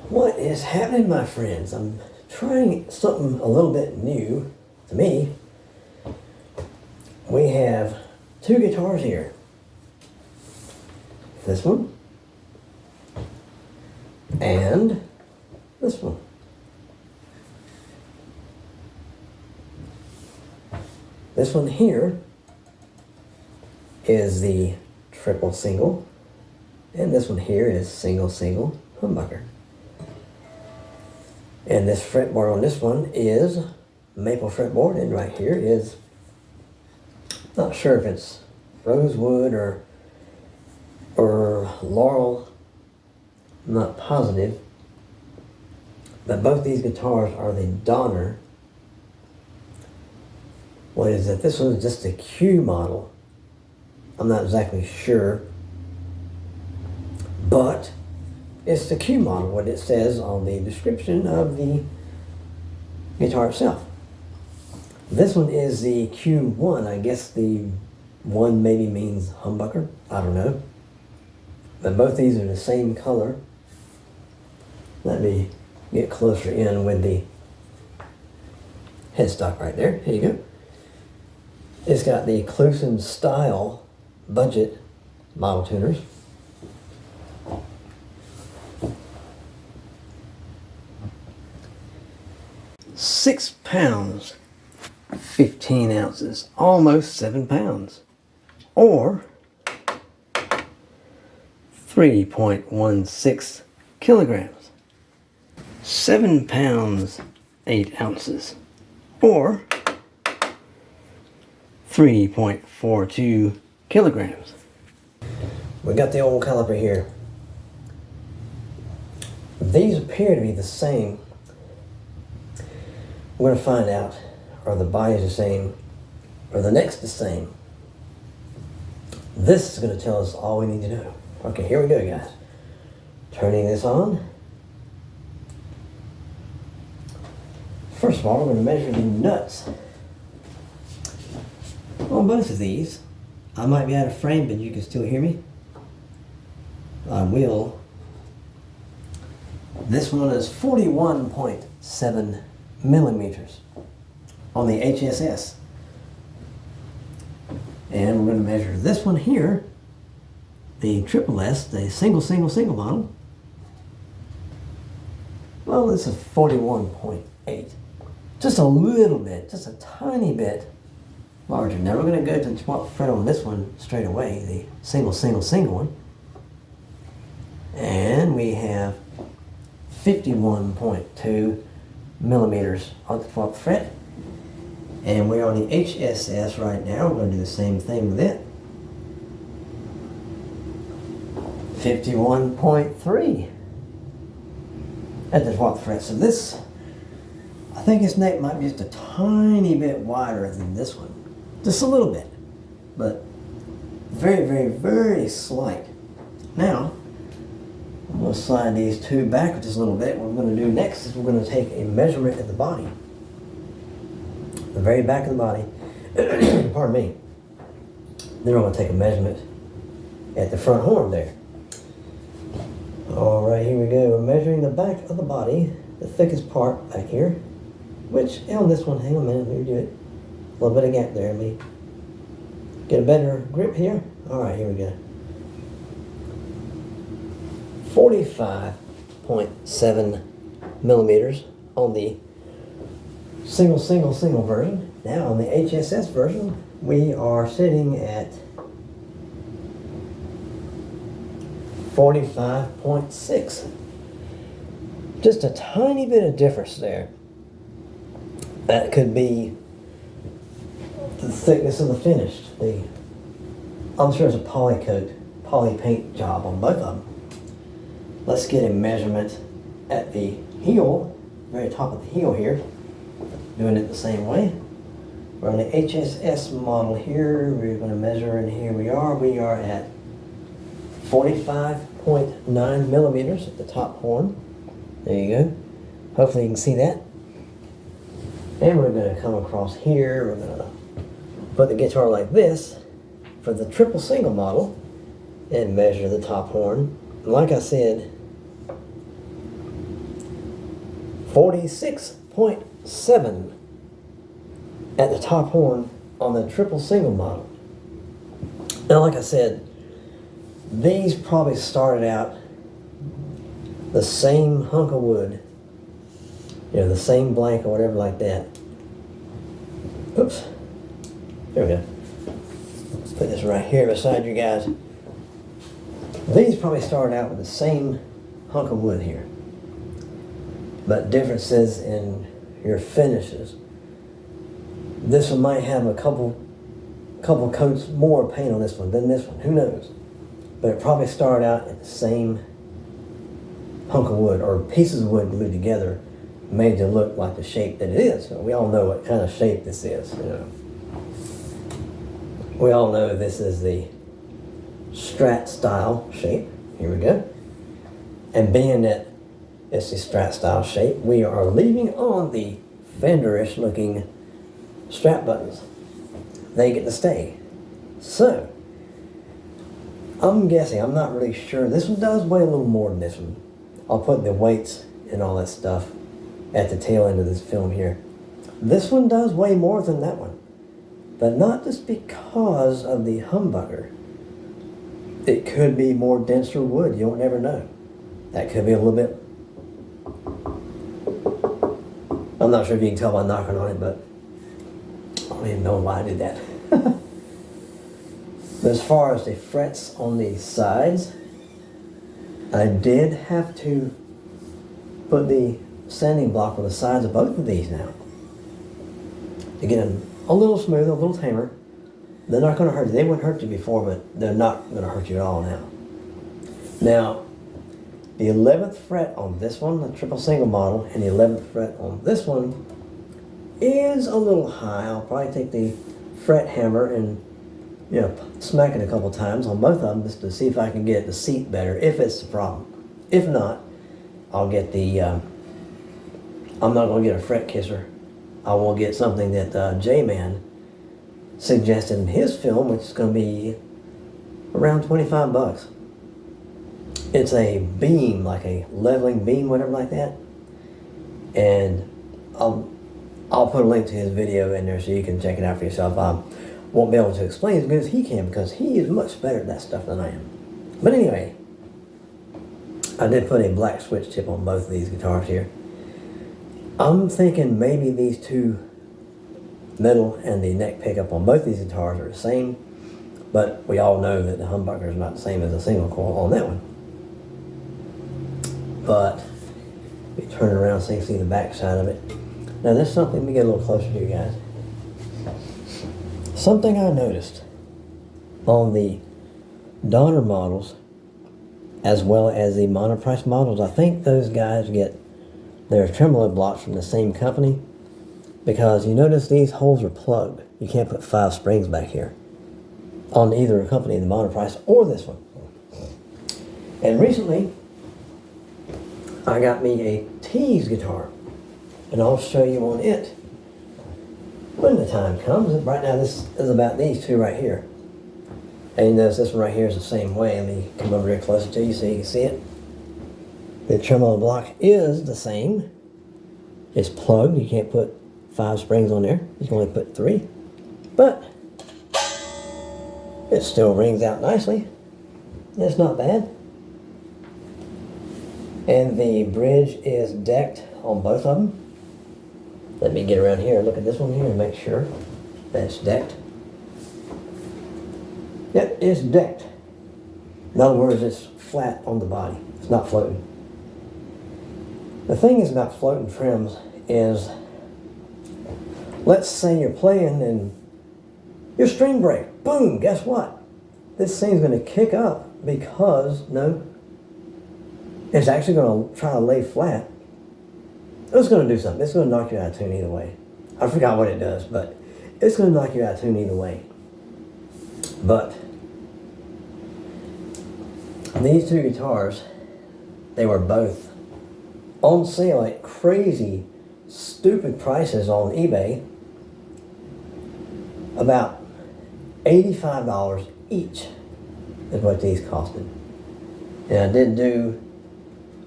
What is happening, my friends? I'm trying something a little bit new to me. We have two guitars here. This one and this one. This one here is the triple single, and this one here is single single humbucker. And this fretboard on this one is maple fretboard, and right here is, not sure if it's rosewood or laurel, I'm not positive, but both these guitars are the Donner. What is it? This one is just a Q model. I'm not exactly sure, but it's the Q model, what it says on the description of the guitar itself. This one is the Q1. I guess the one maybe means humbucker. I don't know. But both these are the same color. Let me get closer in with the headstock right there. Here you go. It's got the Kluson style budget model tuners. £6, 15 ounces, almost 7 pounds, or 3.16 kilograms. 7 pounds, 8 ounces, or 3.42 kilograms. We got the old caliper here. These appear to be the same. We're going to find out, are the bodies the same, or the neck's the same. This is going to tell us all we need to know. Okay, here we go, guys. Turning this on. First of all, we're going to measure the nuts on both of these. I might be out of frame, but you can still hear me. I will. This one is 41.7 millimeters on the HSS. And we're going to measure this one here, the triple S, the single model. Well, this is 41.8. Just a little bit, just a tiny bit larger. Now we're going to go to the 12th fret on this one straight away, the single one. And we have 51.2 millimeters on the 12th fret. And we're on the HSS right now. We're going to do the same thing with it. 51.3 at the 12th fret. So this, I think his neck might be just a tiny bit wider than this one. Just a little bit, but very, very, very slight. Now, I'm going to slide these two back just a little bit. What we're going to do next is we're going to take a measurement at the body. The very back of the body. Pardon me. Then we're going to take a measurement at the front horn there. All right, here we go. We're measuring the back of the body, the thickest part back here, which on this one, hang on a minute, let me do it. A little bit of gap there. Let me get a better grip here. All right, here we go. 45.7 millimeters on the single version. Now on the HSS version, we are sitting at 45.6. Just a tiny bit of difference there. That could be the thickness of the finish. I'm sure it's a poly paint job on both of them. Let's get a measurement at the heel, very top of the heel here. Doing it the same way. We're on the HSS model here. We're going to measure, and here we are. We are at 45.9 millimeters at the top horn. There you go. Hopefully you can see that. And we're going to come across here. We're going to put the guitar like this for the triple single model and measure the top horn. And like I said, 46.7 at the top horn on the triple single model. Now, like I said, these probably started out the same hunk of wood, you know, the same blank or whatever like that. Oops. There we go. Put this right here beside you guys. These probably started out with the same hunk of wood here, but differences in your finishes. This one might have a couple coats more paint on this one than this one. Who knows? But it probably started out in the same hunk of wood or pieces of wood glued together, made to look like the shape that it is. So we all know what kind of shape this is. You know, we all know this is the strat style shape. Here we go. And being that it's the strat style shape, we are leaving on the Fender-ish looking strap buttons. They get to stay. So I'm guessing, I'm not really sure. This one does weigh a little more than this one. I'll put the weights and all that stuff at the tail end of this film here. This one does weigh more than that one, but not just because of the humbucker. It could be more denser wood. You don't never know. That could be a little bit. I'm not sure if you can tell by knocking on it, but I don't even know why I did that. But as far as the frets on the sides, I did have to put the sanding block on the sides of both of these now to get them a little smoother, a little tamer. They're not going to hurt you. They wouldn't hurt you before, but they're not going to hurt you at all now. Now, the 11th fret on this one, the triple single model, and the 11th fret on this one is a little high. I'll probably take the fret hammer and, you know, smack it a couple times on both of them just to see if I can get the seat better, if it's the problem. If not, I'll get the, I'm not going to get a fret kisser. I will get something that J-Man suggested in his film, which is going to be around 25 bucks. It's a beam, like a leveling beam, whatever like that. And I'll put a link to his video in there so you can check it out for yourself. I won't be able to explain as good as he can because he is much better at that stuff than I am. But anyway, I did put a black switch tip on both of these guitars here. I'm thinking maybe these two middle and the neck pickup on both these guitars are the same, but we all know that the humbucker is not the same as a single coil on that one. But we turn it around so you can see the back side of it. Now this is something, let me get a little closer to you guys. Something I noticed on the Donner models as well as the monoprice models, I think those guys get their tremolo blocks from the same company, because you notice these holes are plugged. You can't put 5 springs back here on either company, the monoprice or this one. And recently I got me a Tease guitar, and I'll show you on it when the time comes. Right now this is about these two right here. And you notice this one right here is the same way. Let me come over here closer to you so you can see it. The tremolo block is the same. It's plugged. You can't put 5 springs on there. You can only put 3. But it still rings out nicely. It's not bad. And the bridge is decked on both of them. Let me get around here and look at this one here and make sure that's decked. Yep, it's decked. In other words, it's flat on the body. It's not floating. The thing is about floating trims is, let's say you're playing and your string break. Boom, guess what? This thing's going to kick up because, no, it's actually going to try to lay flat. It's going to do something. It's going to knock you out of tune either way. I forgot what it does, but it's going to knock you out of tune either way. But these two guitars, they were both on sale at crazy, stupid prices on eBay. About $85 each is what these costed. And I did do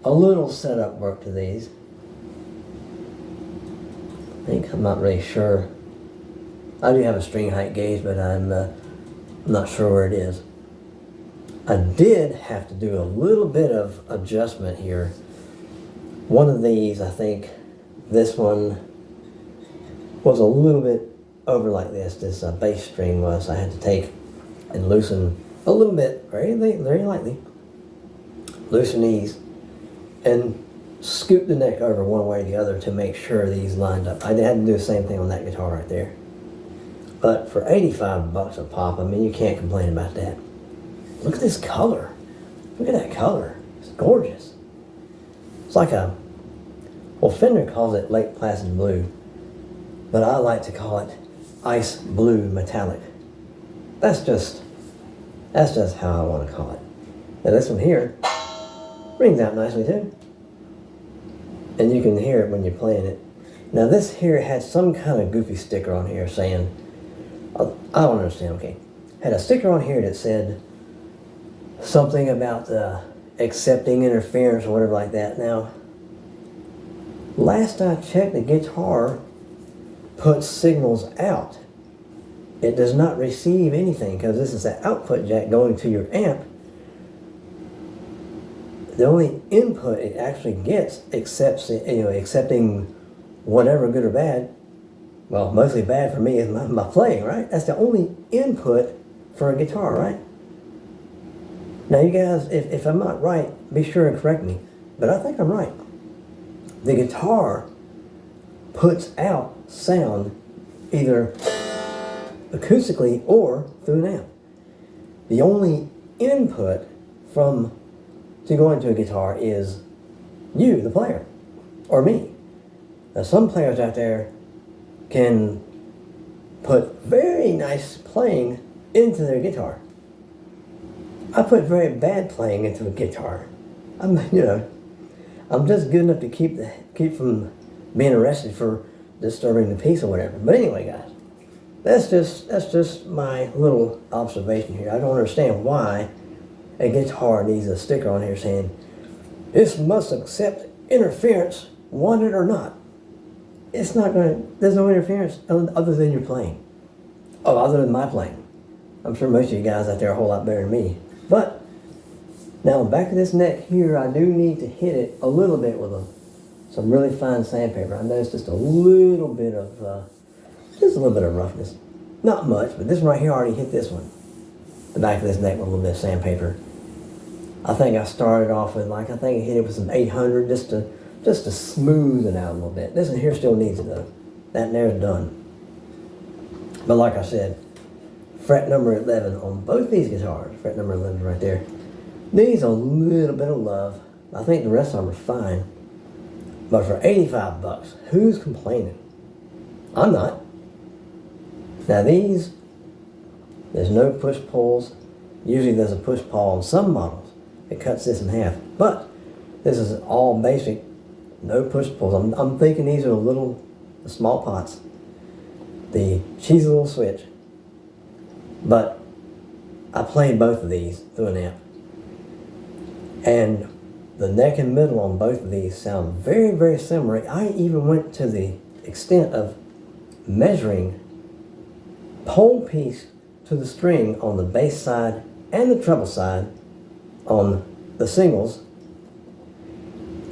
a little setup work to these. I'm not really sure. I do have a string height gauge, but I'm not sure where it is. I did have to do a little bit of adjustment here. One of these, I think this one was a little bit over like this bass string was. I had to take and loosen a little bit, very lightly, loosen these, and scoop the neck over one way or the other to make sure these lined up. I had to do the same thing on that guitar right there. But for 85 bucks a pop, I mean, you can't complain about that. Look at this color. Look at that color. It's gorgeous. It's like well, Fender calls it Lake Placid blue, but I like to call it ice blue metallic. That's just how I want to call it. Now this one here rings out nicely too. And you can hear it when you're playing it. Now this here had some kind of goofy sticker on here saying, I don't understand, okay. Had a sticker on here that said something about accepting interference or whatever like that. Now, last I checked, the guitar puts signals out. It does not receive anything because this is an output jack going to your amp. The only input it actually gets accepting whatever, good or bad. Well, mostly bad for me is my playing, right? That's the only input for a guitar, right? Now you guys, if I'm not right, be sure and correct me. But I think I'm right. The guitar puts out sound either acoustically or through an amp. The only input to go into a guitar is you, the player, or me. Now some players out there can put very nice playing into their guitar. I put very bad playing into a guitar. I'm just good enough to keep from being arrested for disturbing the peace or whatever. But anyway, guys, that's just my little observation here. I don't understand why a guitar needs a sticker on here saying this must accept interference, want it or not. It's not going to, there's no interference other than your playing. Oh, other than my playing. I'm sure most of you guys out there are a whole lot better than me. But now back of this neck here, I do need to hit it a little bit with some really fine sandpaper. I noticed just a little bit of roughness. Not much, but this one right here, I already hit this one. The back of this neck with a little bit of sandpaper. I think I started off with I hit it with some 800 just to smooth it out a little bit. This one here still needs it though. That there's done. But like I said, fret number 11 on both these guitars, fret number 11 right there, needs a little bit of love. I think the rest of them are fine. But for 85 bucks, who's complaining? I'm not. Now these, there's no push pulls. Usually there's a push pull on some models. It cuts this in half. But this is all basic, no push pulls. I'm thinking these are the small pots, the cheesy little switch. But I played both of these through an amp. And the neck and middle on both of these sound very, very similar. I even went to the extent of measuring pole piece to the string on the bass side and the treble side on the singles.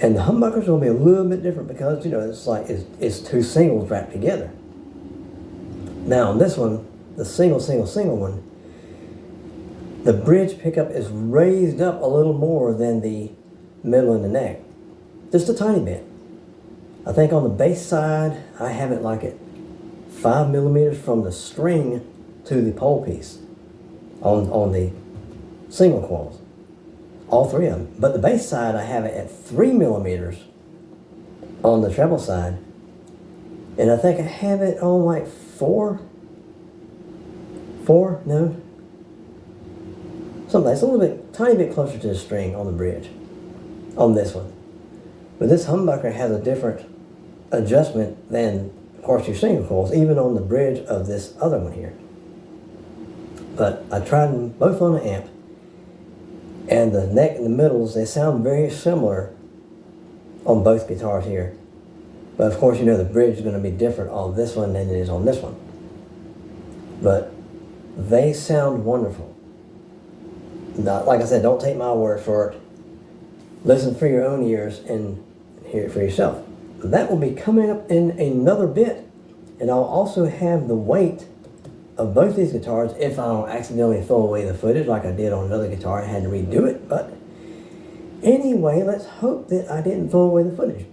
And the humbuckers will be a little bit different because, it's two singles wrapped together. Now on this one, the single one, the bridge pickup is raised up a little more than the middle and the neck. Just a tiny bit. I think on the bass side, I have it at 5 millimeters from the string to the pole piece on the single coils. All three of them. But the bass side, I have it at 3 millimeters on the treble side. And I think I have it on 4? No? Something. It's a little bit, tiny bit closer to the string on the bridge. On this one. But this humbucker has a different adjustment than, of course, your single coils, even on the bridge of this other one here. But I tried them both on the amp. And the neck and the middles, they sound very similar on both guitars here. But of course, you know the bridge is going to be different on this one than it is on this one. But they sound wonderful. Not, like I said, don't take my word for it. Listen for your own ears and hear it for yourself. That will be coming up in another bit. And I'll also have the weight of both these guitars if I don't accidentally throw away the footage like I did on another guitar. I had to redo it. But anyway, let's hope that I didn't throw away the footage.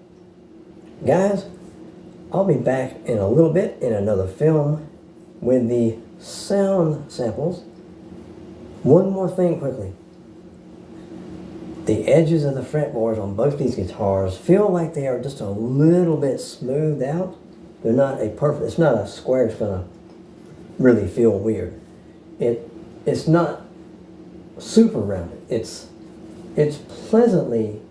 Guys, I'll be back in a little bit in another film with the sound samples. One more thing quickly. The edges of the fretboards on both these guitars feel like they are just a little bit smoothed out. They're not a perfect, it's not a square, it's gonna really feel weird. It's not super rounded. It's pleasantly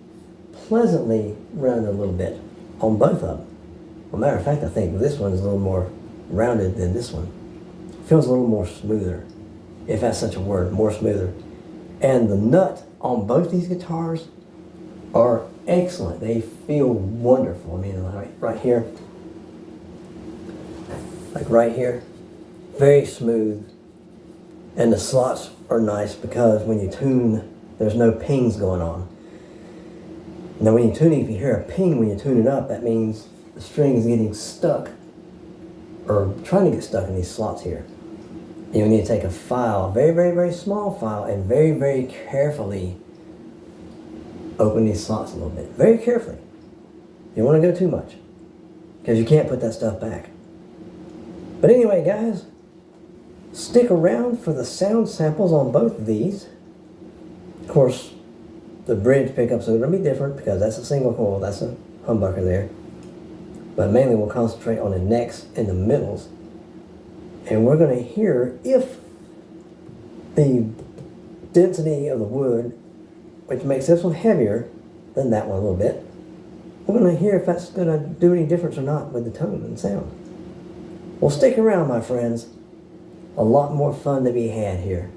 rounded a little bit on both of them. As a matter of fact, I think this one is a little more rounded than this one. Feels a little more smoother, if that's such a word, more smoother. And the nut on both these guitars are excellent. They feel wonderful. I mean, right here, like right here, very smooth. And the slots are nice because when you tune, there's no pings going on. Now when you tune it, if you hear a ping when you tune it up, that means the string is getting stuck or trying to get stuck in these slots here. You need to take a file, a very small file, and very carefully open these slots a little bit. Very carefully. You don't want to go too much because you can't put that stuff back. But anyway, guys, stick around for the sound samples on both of these. Of course, the bridge pickups are going to be different because that's a single coil, that's a humbucker there. But mainly we'll concentrate on the necks and the middles. And we're going to hear if the density of the wood, which makes this one heavier than that one a little bit, we're going to hear if that's going to do any difference or not with the tone and sound. Well, stick around, my friends. A lot more fun to be had here.